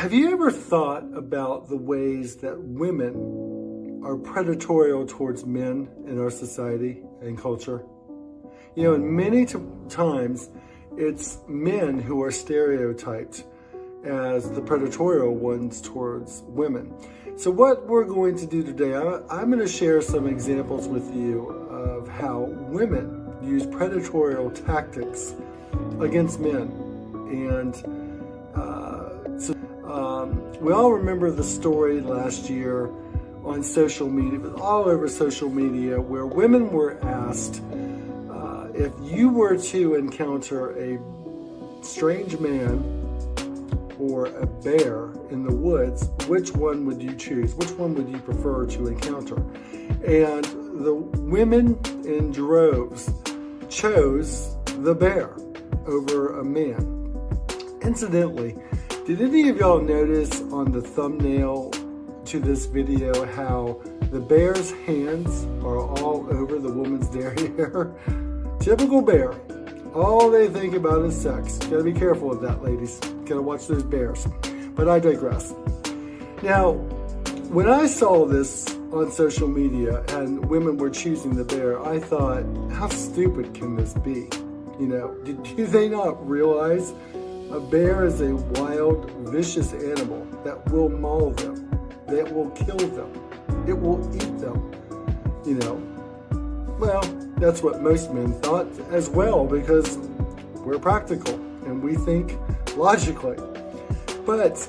Have you ever thought about the ways that women are predatory towards men in our society and culture? You know, and many times it's men who are stereotyped as the predatory ones towards women. So what we're going to do today, I'm going to share some examples with you of how women use predatory tactics against men. And we all remember the story last year on social media, all over social media, where women were asked if you were to encounter a strange man or a bear in the woods, which one would you choose? Which one would you prefer to encounter? And the women in droves chose the bear over a man. Incidentally, did any of y'all notice on the thumbnail to this video how the bear's hands are all over the woman's derriere? Typical bear. All they think about is sex. Gotta be careful with that, ladies. Gotta watch those bears. But I digress. Now, when I saw this on social media and women were choosing the bear, I thought, how stupid can this be? You know, do they not realize a bear is a wild, vicious animal that will maul them, that will kill them, it will eat them, you know? Well, that's what most men thought as well, because we're practical and we think logically. But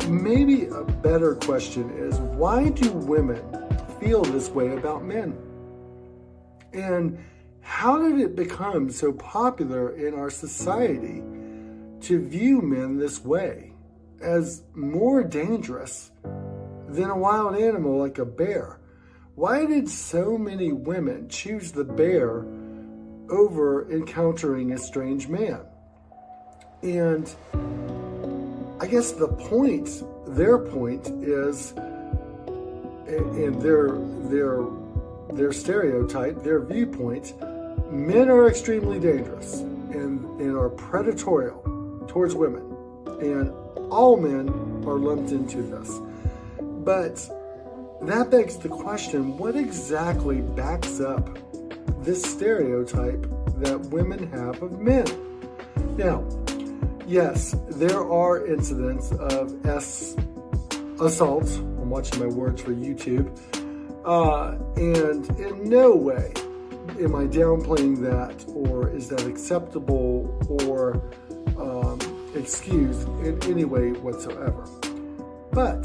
maybe a better question is, why do women feel this way about men? And how did it become so popular in our society to view men this way, as more dangerous than a wild animal like a bear? Why did so many women choose the bear over encountering a strange man? And I guess their point is, and their stereotype, their viewpoint, men are extremely dangerous and are predatory towards women, and all men are lumped into this. But that begs the question, what exactly backs up this stereotype that women have of men? Now, yes, there are incidents of assault. I'm watching my words for YouTube. And in no way am I downplaying that, or is that acceptable or excused in any way whatsoever. But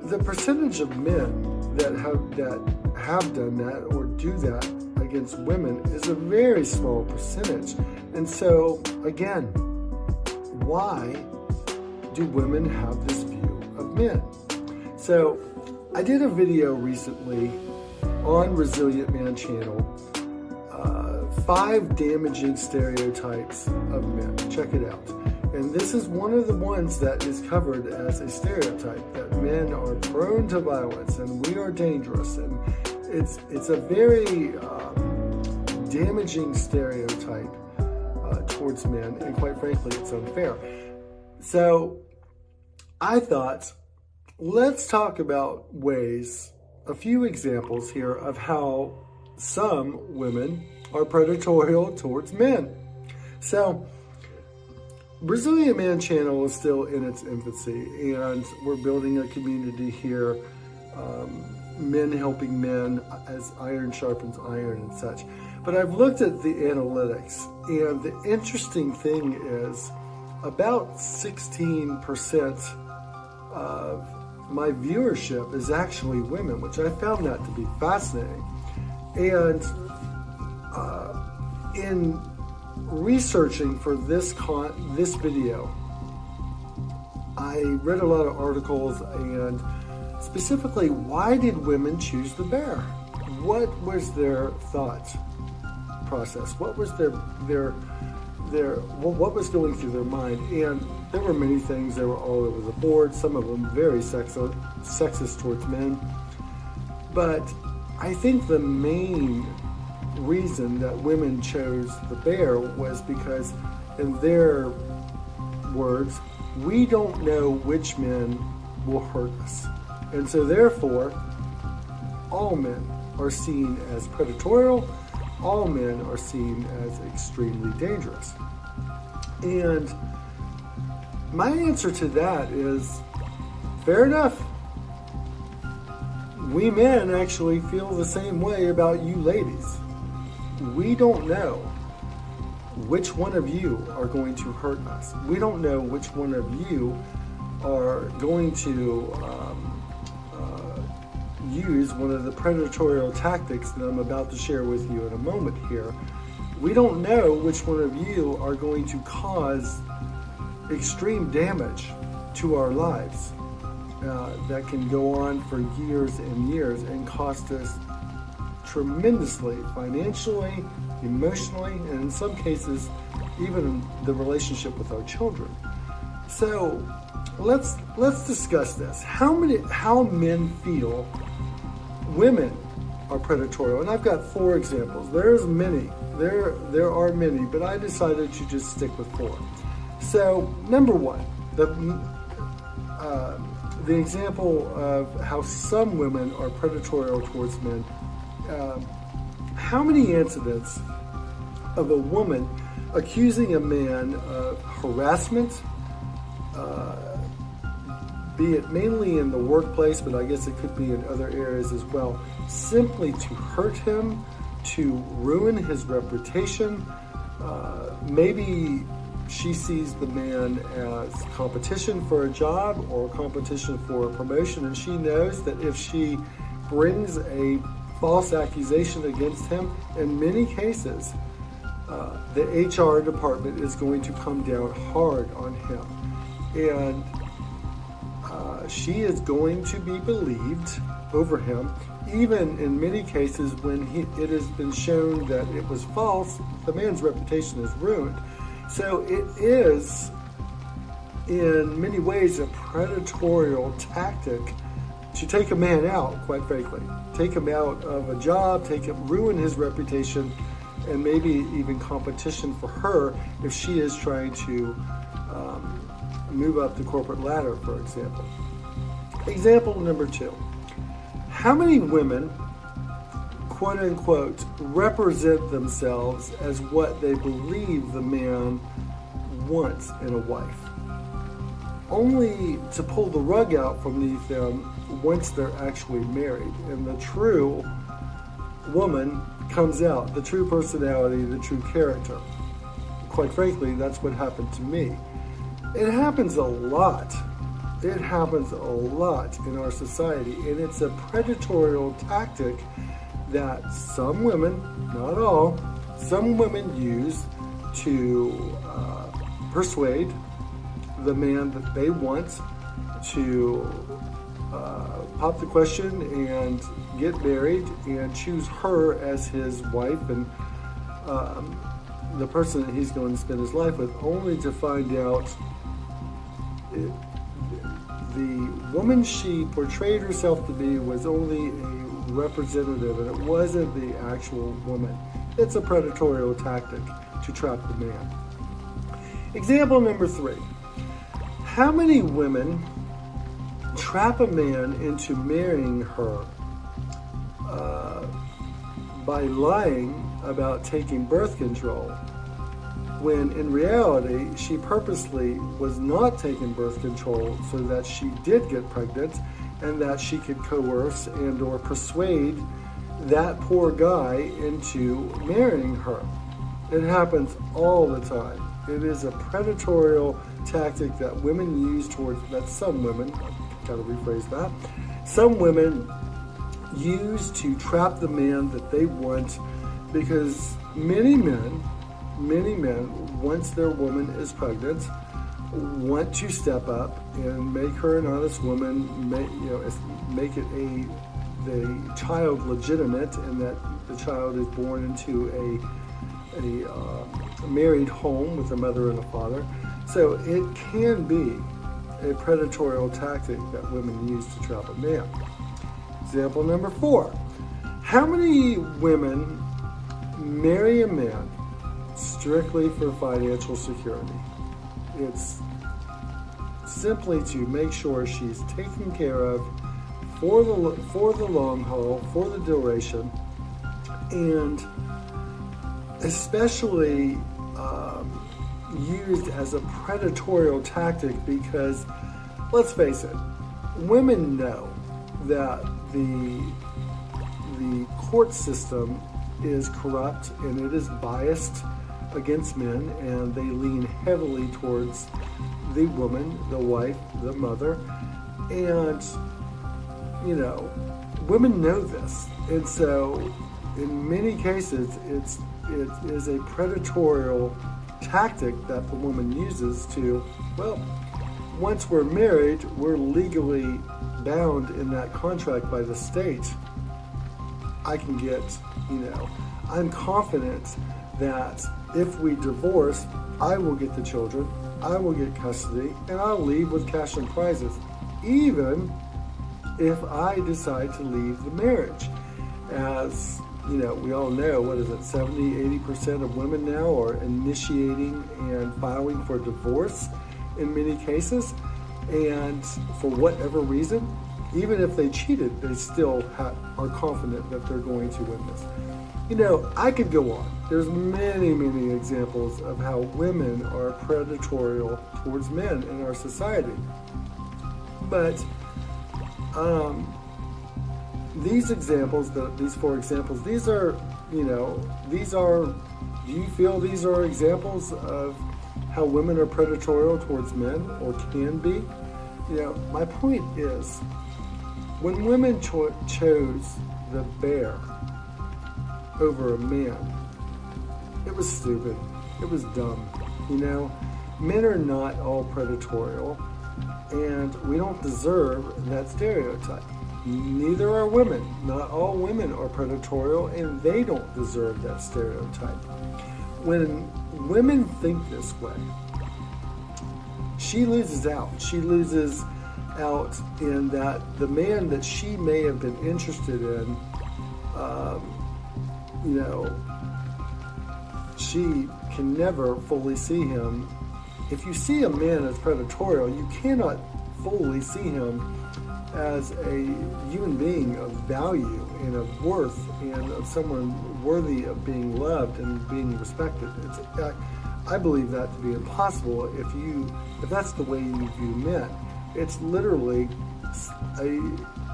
the percentage of men that have done that or do that against women is a very small percentage. And so, again, why do women have this view of men? So, I did a video recently on Resilient Man channel, 5 damaging stereotypes of men. Check it out. And this is one of the ones that is covered as a stereotype, that men are prone to violence and we are dangerous. And it's a very damaging stereotype towards men, and quite frankly, it's unfair. So I thought, let's talk about ways, a few examples here of how some women are predatory towards men. So, Resilient Man channel is still in its infancy, and we're building a community here, men helping men as iron sharpens iron and such. But I've looked at the analytics, and the interesting thing is about 16% of my viewership is actually women, which I found that to be fascinating. And in researching for this video, I read a lot of articles, and specifically, why did women choose the bear? What was their thought process? What was what was going through their mind? And there were many things. They were all over the board. Some of them very sexist towards men. But I think the main reason that women chose the bear was because in their words, we don't know which men will hurt us. And so therefore, all men are seen as predatory, all men are seen as extremely dangerous. And my answer to that is, fair enough. We men actually feel the same way about you ladies. We don't know which one of you are going to hurt us. We don't know which one of you are going to use one of the predatory tactics that I'm about to share with you in a moment here. We don't know which one of you are going to cause extreme damage to our lives that can go on for years and years and cost us tremendously financially, emotionally, and in some cases even the relationship with our children. So let's discuss this. How men feel women are predatory, and I've got 4 examples. There are many, but I decided to just stick with 4. So number 1, the example of how some women are predatory towards men. How many incidents of a woman accusing a man of harassment, be it mainly in the workplace, but I guess it could be in other areas as well, simply to hurt him, to ruin his reputation. Maybe she sees the man as competition for a job or competition for a promotion, and she knows that if she brings a false accusation against him, in many cases, the HR department is going to come down hard on him. And she is going to be believed over him, even in many cases when it has been shown that it was false. The man's reputation is ruined. So it is, in many ways, a predatory tactic to take a man out, quite frankly. Take him out of a job, ruin his reputation, and maybe even competition for her if she is trying to move up the corporate ladder, for example. Example number 2. How many women, quote unquote, represent themselves as what they believe the man wants in a wife, only to pull the rug out from beneath them once they're actually married, and the true woman comes out, the true personality, the true character? Quite frankly, that's what happened to me. It happens a lot. It happens a lot in our society, and it's a predatory tactic that some women, not all, some women use to persuade the man that they want to pop the question and get married and choose her as his wife and the person that he's going to spend his life with, only to find out the woman she portrayed herself to be was only a representative, and it wasn't the actual woman. It's a predatory tactic to trap the man. Example number 3. How many women trap a man into marrying her by lying about taking birth control, when in reality she purposely was not taking birth control so that she did get pregnant and that she could coerce and or persuade that poor guy into marrying her? It happens all the time. It is a predatory tactic that women use that some women, I've got to rephrase that, some women use to trap the man that they want, because many men, once their woman is pregnant, want to step up and make her an honest woman, make the child legitimate, and that the child is born into a married home with a mother and a father. So it can be a predatory tactic that women use to trap a man. Example number 4. How many women marry a man strictly for financial security? It's simply to make sure she's taken care of for the long haul, for the duration, and especially used as a predatorial tactic because, let's face it, women know that the court system is corrupt and it is biased against men, and they lean heavily towards the woman, the wife, the mother, and women know this, and so in many cases it is a predatorial tactic that the woman uses to, well, once we're married, we're legally bound in that contract by the state. I can get, I'm confident that if we divorce, I will get the children, I will get custody, and I'll leave with cash and prizes, even if I decide to leave the marriage. As we all know, 70-80% of women now are initiating and filing for divorce in many cases, and for whatever reason, even if they cheated, they still are confident that they're going to win this. I could go on. There's many, many examples of how women are predatorial towards men in our society. But these examples, these 4 examples, do you feel these are examples of how women are predatorial towards men, or can be? My point is, when women chose the bear over a man, it was stupid. It was dumb. Men are not all predatorial, and we don't deserve that stereotype. Neither are women. Not all women are predatorial, and they don't deserve that stereotype. When women think this way, she loses out. She loses out in that the man that she may have been interested in, she can never fully see him. If you see a man as predatorial, you cannot fully see him as a human being of value and of worth and of someone worthy of being loved and being respected. I believe that to be impossible if that's the way you view men. It's literally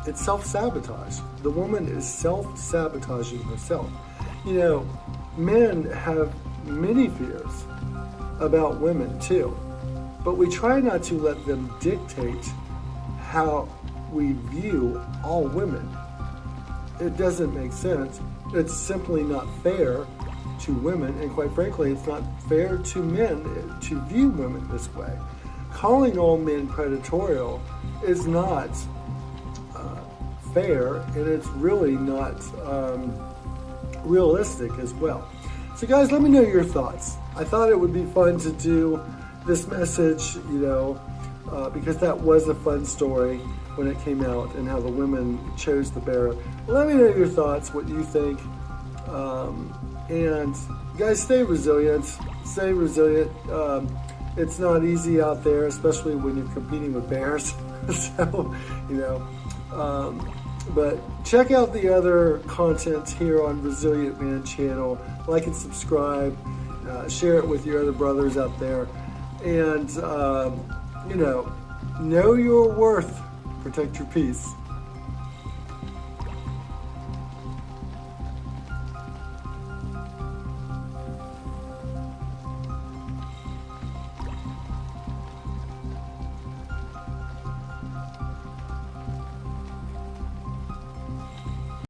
it's self-sabotage. The woman is self-sabotaging herself. Men have many fears about women too, but we try not to let them dictate how we view all women. It doesn't make sense. It's simply not fair to women, and quite frankly, it's not fair to men to view women this way. Calling all men predatorial is not fair, and it's really not realistic as well. So guys, let me know your thoughts. I thought it would be fun to do this message, because that was a fun story when it came out and how the women chose the bear. Let me know your thoughts, what you think. And guys, stay resilient. Stay resilient. It's not easy out there, especially when you're competing with bears. So, but check out the other content here on Resilient Man channel. Like and subscribe. Share it with your other brothers out there. And, know your worth. Protect your peace.